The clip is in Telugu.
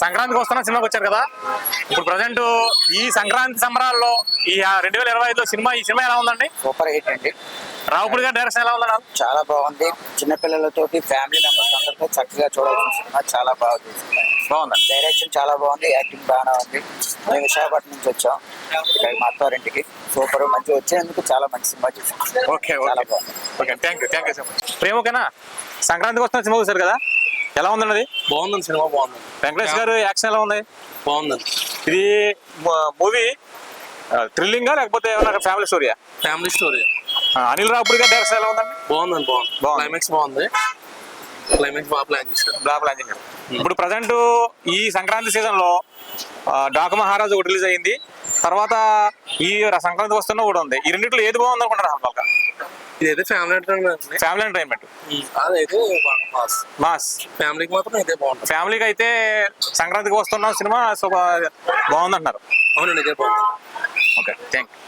సంక్రాంతికి వస్తున్న సినిమాకి వచ్చారు కదా. ఇప్పుడు ప్రజెంట్ ఈ సంక్రాంతి సంబరాల్లో ఈ 2025లో ఈ సినిమా ఎలా ఉందండి? సూపర్ హిట్ అండి. రావుపూడి గారి డైరెక్షన్ ఎలా ఉందన్నారు? చాలా బాగుంది. చిన్నపిల్లలతోటి ఫ్యామిలీ మెంబర్స్ అందరితో చక్కగా చూడాల్సిన సినిమా. చాలా బాగుంది. డైరెక్షన్ చాలా బాగుంది. యాక్టింగ్ బాగానే ఉంది. మేము విశాఖపట్నం నుంచి వచ్చాం ఇక్కడ మా అత్తారింటికి. సూపర్ మంచి వచ్చేందుకు చాలా మంచి సినిమా చూసాం. ఓకే, చాలా బాగుంది. Okay, thank you so much. ప్రేమకేనా సంక్రాంతికి వస్తున్న సినిమా చూసారు కదా, ఎలా ఉందండి? బాగుందండి, సినిమా బాగుంది. వెంకటేష్ గారు యాక్షన్ ఎలా ఉంది? బాగుందండి. ఇది మూవీ థ్రిల్లింగా లేకపోతే ఏమన్నా ఫ్యామిలీ స్టోరీయా? Family story. అనిల్ రావుపూడి గారి డైరెక్షన్ ఎలా ఉందండి? బాగుందండి, బాగుంది. క్లైమాక్స్ బాగుంది. క్లైమాక్స్ బాగా ప్లాన్ చేశారు. ప్లాన్ చేశారు. ఇప్పుడు ప్రజెంట్ ఈ సంక్రాంతి సీజన్ లో డాకు మహారాజు ఒకటి రిలీజ్ అయింది. తర్వాత ఈ సంక్రాంతి వస్తున్న కూడా ఉంది. ఈ రెండిట్లో ఏది బాగుంది అనుకుంటారు? హల్కా ఇదైతే ఫ్యామిలీ ఎంటర్టైన్మెంట్. Family entertainment. అదైతే మాస్. ఫ్యామిలీకి మాత్రం ఇదే బాగుంటుంది. ఫ్యామిలీకి అయితే సంక్రాంతికి వస్తున్న సినిమా బాగుంది అంటున్నారు. అవునండి, ఇదే బాగుంది. Okay, thank you.